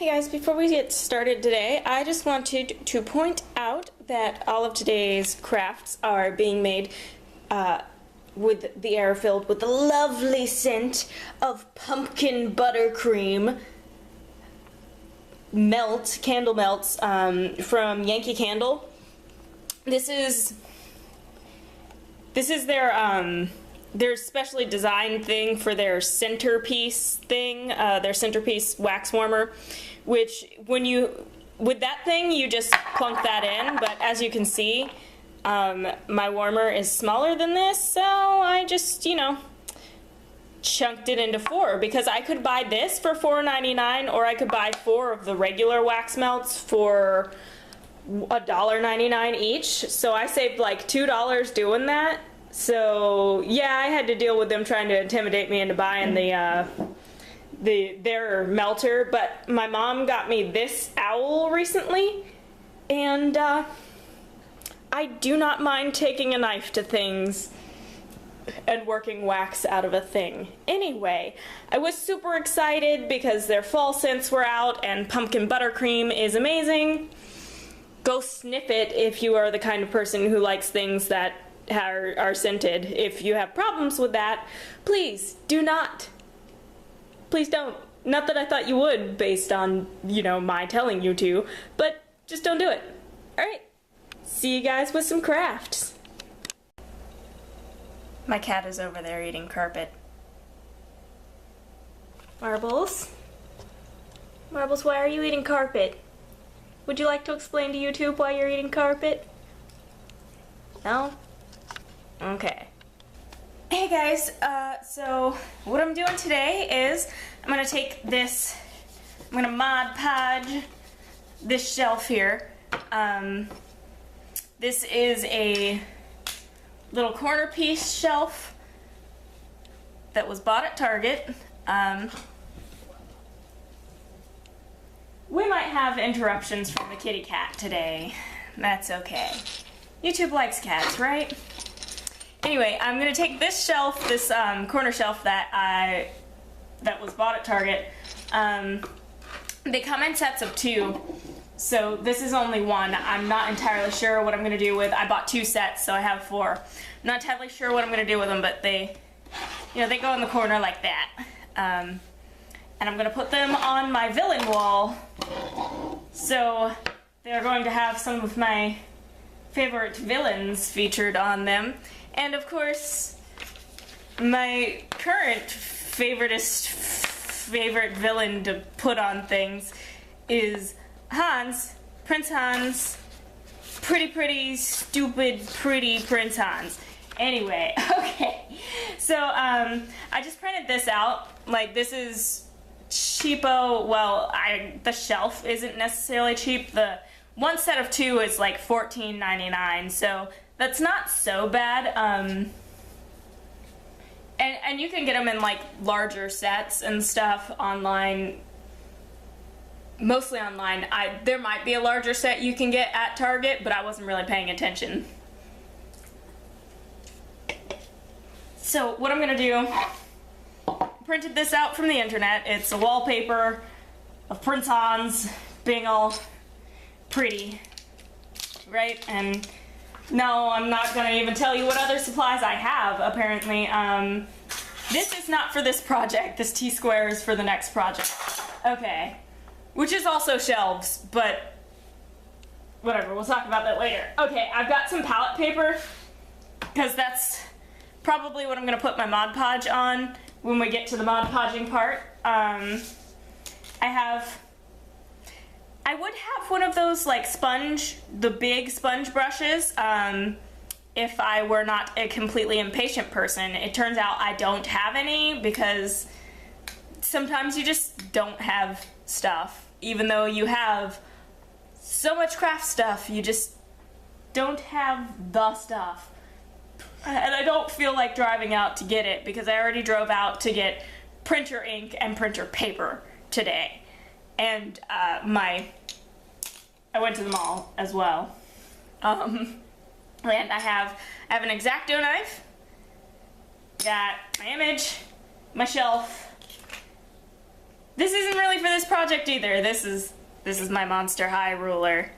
Hey guys, before we get started today, I just wanted to point out that all of today's crafts are being made with the air filled with the lovely scent of pumpkin buttercream candle melts from Yankee Candle. This is their specially designed thing for their centerpiece thing, their centerpiece wax warmer, which with that thing you just plunk that in, but as you can see, my warmer is smaller than this, so I just, chunked it into 4, because I could buy this for $4.99, or I could buy 4 of the regular wax melts for $1.99 each, so I saved like $2 doing that. So yeah, I had to deal with them trying to intimidate me into buying their melter, but my mom got me this owl recently, and I do not mind taking a knife to things and working wax out of a thing. Anyway, I was super excited because their fall scents were out and pumpkin buttercream is amazing. Go sniff it if you are the kind of person who likes things that are scented. If you have problems with that, please do not. Please don't. Not that I thought you would based on, my telling you to, but just don't do it. Alright, see you guys with some crafts. My cat is over there eating carpet. Marbles? Marbles, why are you eating carpet? Would you like to explain to YouTube why you're eating carpet? No? Okay. Hey guys, so what I'm doing today is I'm gonna take this, I'm gonna Mod Podge this shelf here. This is a little corner piece shelf that was bought at Target. We might have interruptions from the kitty cat today. That's okay. YouTube likes cats, right? Anyway, I'm gonna take this shelf, this corner shelf that was bought at Target. They come in sets of 2, so this is only 1. I'm not entirely sure what I'm gonna do with. I bought 2 sets, so I have 4. I'm not entirely sure what I'm gonna do with them, but they go in the corner like that. And I'm gonna put them on my villain wall. So they're going to have some of my favorite villains featured on them. And of course, my current favorite villain to put on things is Hans, Prince Hans, pretty, stupid, pretty Prince Hans. Anyway, okay, so I just printed this out. Like, this is cheapo. Well, the shelf isn't necessarily cheap. The one set of 2 is like $14.99, so that's not so bad. And you can get them in like larger sets and stuff online. Mostly online. There might be a larger set you can get at Target, but I wasn't really paying attention. So what I'm gonna do, printed this out from the internet. It's a wallpaper of Prince Hans being all pretty, right? And no, I'm not gonna even tell you what other supplies I have, apparently. This is not for this project. This T-square is for the next project. Okay. Which is also shelves, but whatever, we'll talk about that later. Okay, I've got some palette paper, because that's probably what I'm gonna put my Mod Podge on when we get to the Mod Podging part. I would have one of those like the big sponge brushes, if I were not a completely impatient person. It turns out I don't have any, because sometimes you just don't have stuff. Even though you have so much craft stuff, you just don't have the stuff. And I don't feel like driving out to get it, because I already drove out to get printer ink and printer paper today. And I went to the mall as well. And I have an X-Acto knife, got my image, my shelf, This isn't really for this project either. This is my Monster High ruler.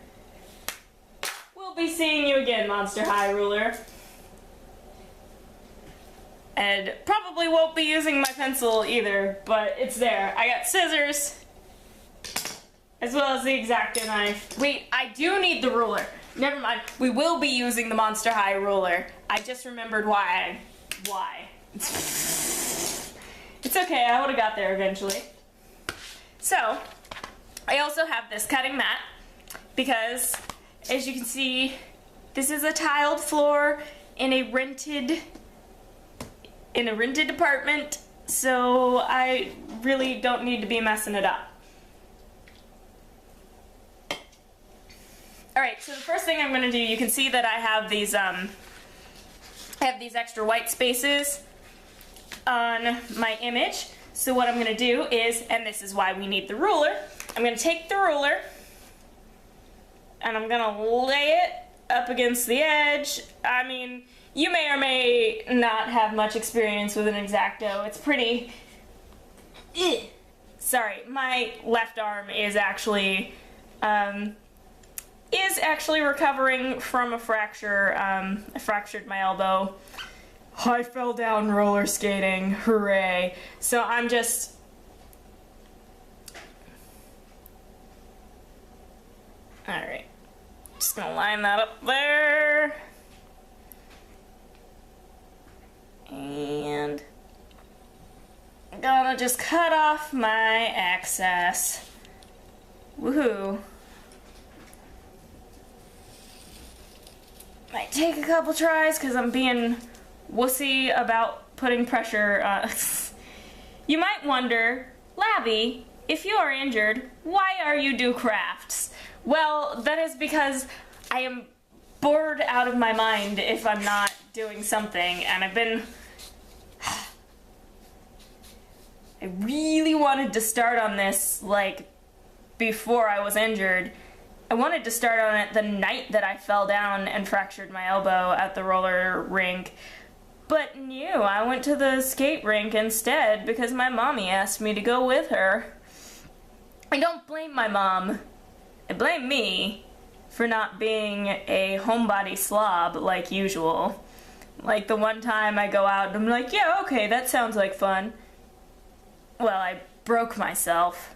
We'll be seeing you again, Monster High ruler. And probably won't be using my pencil either, but it's there. I got scissors, as well as the X-Acto knife. Wait, I do need the ruler. Never mind, we will be using the Monster High ruler. I just remembered why. It's okay, I would've got there eventually. So, I also have this cutting mat, because, as you can see, this is a tiled floor in a rented apartment, so I really don't need to be messing it up. Alright, so the first thing I'm going to do, you can see that I have these extra white spaces on my image. So what I'm going to do is, and this is why we need the ruler, I'm going to take the ruler and I'm going to lay it up against the edge. I mean, you may or may not have much experience with an X-Acto. It's pretty... Sorry, my left arm is actually recovering from a fracture. I fractured my elbow. I fell down roller skating. Hooray. So I'm just... Alright. Just gonna line that up there. And I'm gonna just cut off my excess. Woohoo. Might take a couple tries because I'm being wussy about putting pressure. You might wonder, Labby, if you are injured, why are you do crafts? Well, that is because I am bored out of my mind if I'm not doing something, and I've been... I really wanted to start on this, like, before I was injured. I wanted to start on it the night that I fell down and fractured my elbow at the roller rink. But no, I went to the skate rink instead because my mommy asked me to go with her. I don't blame my mom. I blame me for not being a homebody slob like usual. Like the one time I go out and I'm like, yeah, okay, that sounds like fun. Well, I broke myself.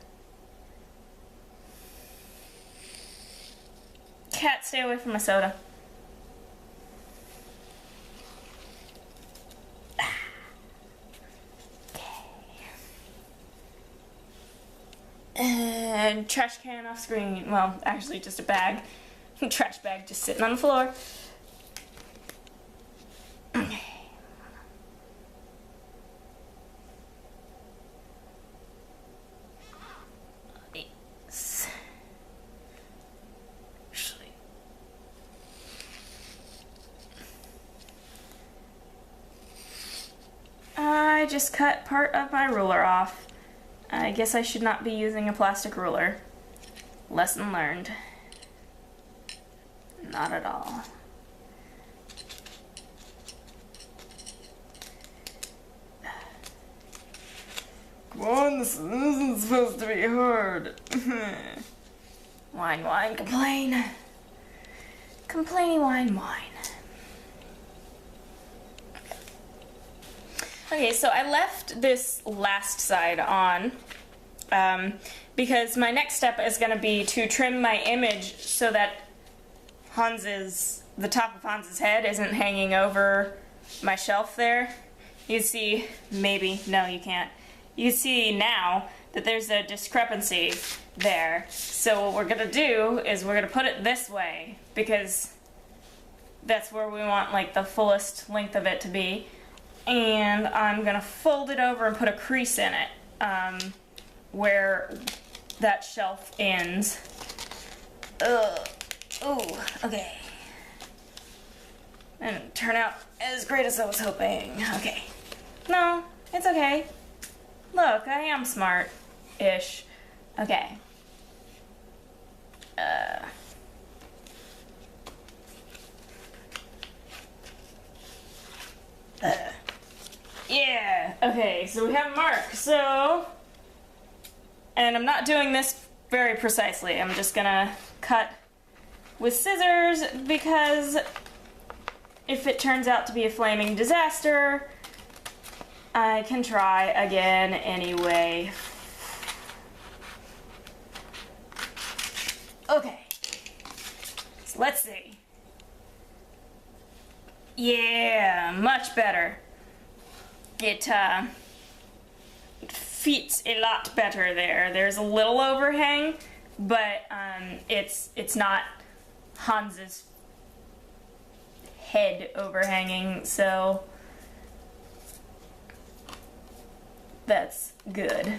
Cat, stay away from my soda. And trash can off screen. Well, actually just a bag. Trash bag just sitting on the floor. I just cut part of my ruler off. I guess I should not be using a plastic ruler. Lesson learned. Not at all. Come on, this isn't supposed to be hard. Whine, whine, complain. Complainy, whine, whine. Okay, so I left this last side on because my next step is going to be to trim my image so that the top of Hans's head isn't hanging over my shelf there. You see, maybe, no you can't. You see now that there's a discrepancy there. So what we're going to do is we're going to put it this way because that's where we want like the fullest length of it to be. And I'm gonna fold it over and put a crease in it where that shelf ends. Ugh. Ooh, okay. Didn't turn out as great as I was hoping. Okay. No, it's okay. Look, I am smart-ish. Okay. Yeah, okay, so we have a mark, so And I'm not doing this very precisely. I'm just gonna cut with scissors because if it turns out to be a flaming disaster, I can try again anyway. Okay, so let's see. Yeah, much better. It fits a lot better there. There's a little overhang, but it's not Hans's head overhanging, so that's good.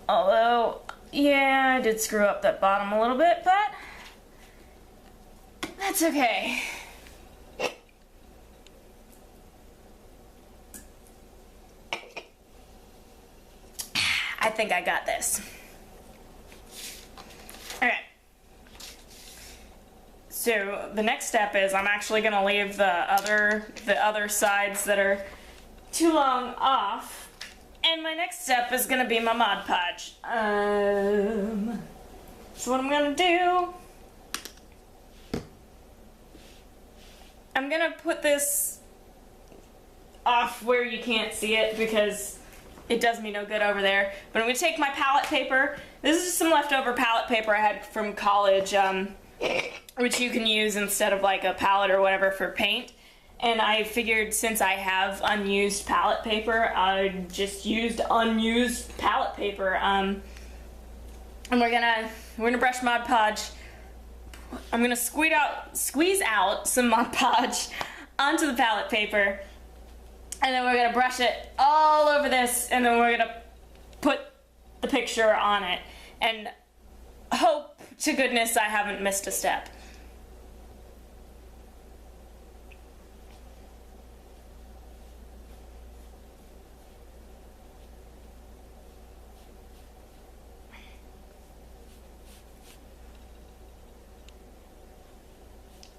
Although, yeah, I did screw up that bottom a little bit, but that's okay. I think I got this. Okay. So the next step is I'm actually gonna leave the other sides that are too long off. And my next step is gonna be my Mod Podge. So what I'm gonna do, I'm gonna put this off where you can't see it because it does me no good over there. But I'm gonna take my palette paper. This is just some leftover palette paper I had from college, which you can use instead of like a palette or whatever for paint. And I figured since I have unused palette paper, I just used unused palette paper. And we're gonna brush Mod Podge. I'm gonna squeeze out some Mod Podge onto the palette paper, and then we're gonna brush it all over this, and then we're gonna put the picture on it, and hope to goodness I haven't missed a step.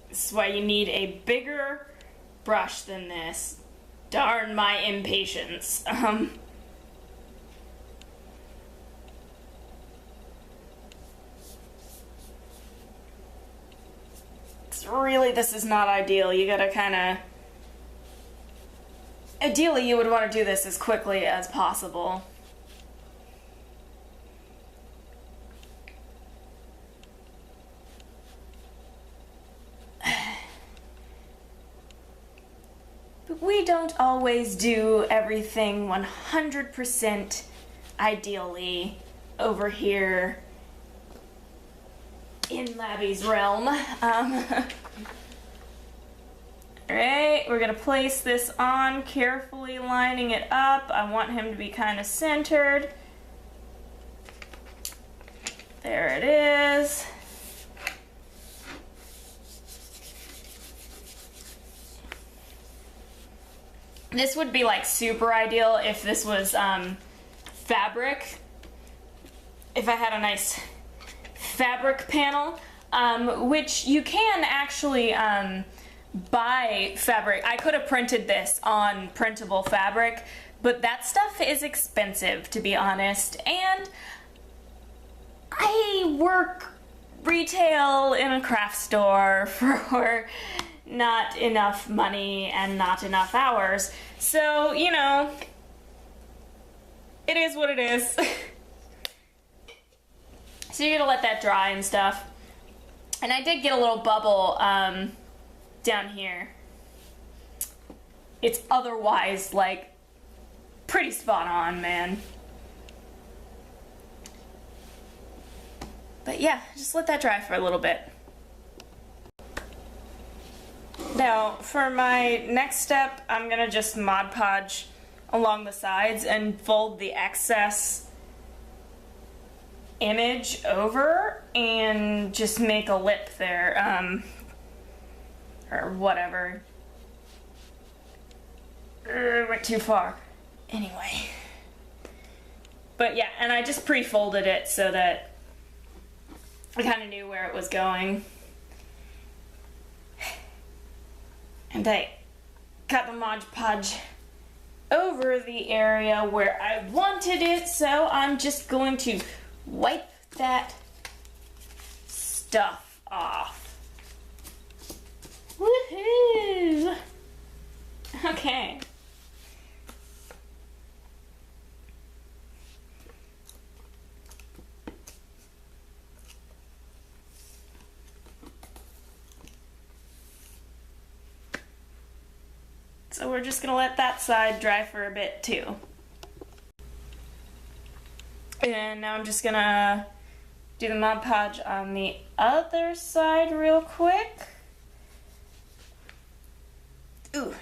This is why you need a bigger brush than this. Darn my impatience. Really, this is not ideal. You gotta kinda... Ideally, you would want to do this as quickly as possible. But we don't always do everything 100% ideally over here in Labby's realm. Alright, we're gonna place this on, carefully lining it up. I want him to be kind of centered. There it is. This would be like super ideal if this was fabric. If I had a nice fabric panel, which you can actually buy fabric. I could have printed this on printable fabric, but that stuff is expensive, to be honest, and I work retail in a craft store for not enough money and not enough hours, so, you know, it is what it is. So you're gonna let that dry and stuff. And I did get a little bubble down here. It's otherwise, like, pretty spot on, man. But yeah, just let that dry for a little bit. Now, for my next step, I'm gonna just Mod Podge along the sides and fold the excess image over and just make a lip there, or whatever. Went too far. Anyway. But yeah, and I just pre-folded it so that I kind of knew where it was going. And I got the Mod Podge over the area where I wanted it, so I'm just going to wipe that stuff off. Woohoo! Okay. So we're just gonna let that side dry for a bit too. And now I'm just gonna do the Mod Podge on the other side real quick. Ooh.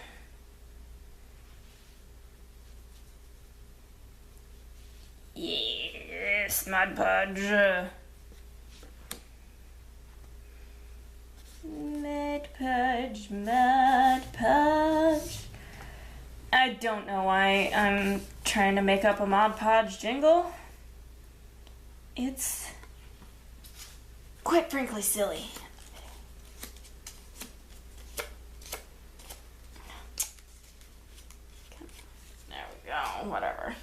Yes, Mod Podge. Mod Podge, Mod Podge. I don't know why I'm trying to make up a Mod Podge jingle. It's quite frankly silly. There we go, whatever.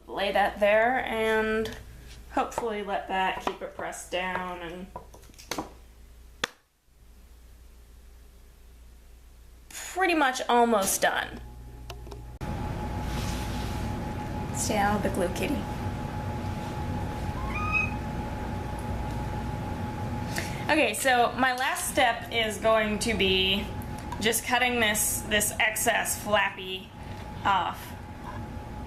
Lay that there and hopefully let that keep it pressed down and pretty much almost done. Stay out of the glue, kitty. Okay, so my last step is going to be just cutting this excess flappy off.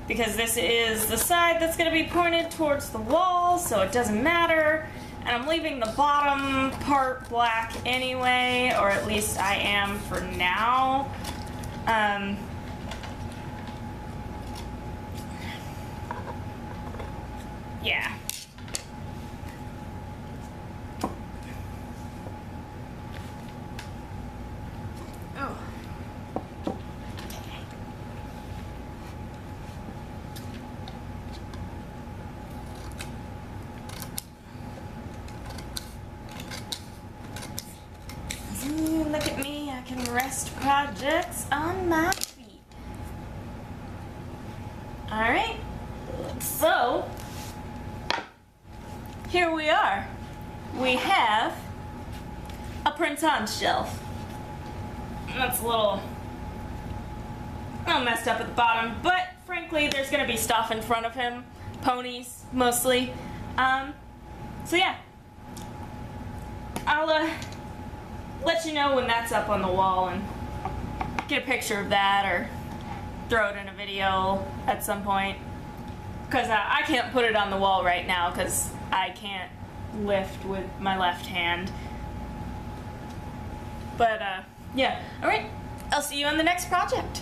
Because this is the side that's going to be pointed towards the wall, so it doesn't matter. And I'm leaving the bottom part black anyway, or at least I am for now. Yeah. Oh. Look at me, I can rest projects on my feet. Alright, so here we are. We have a Prince-on shelf. That's a little messed up at the bottom, but frankly there's gonna be stuff in front of him. Ponies, mostly. So yeah. I'll let you know when that's up on the wall and get a picture of that or throw it in a video at some point. Because I can't put it on the wall right now because I can't lift with my left hand. But yeah, alright, I'll see you on the next project.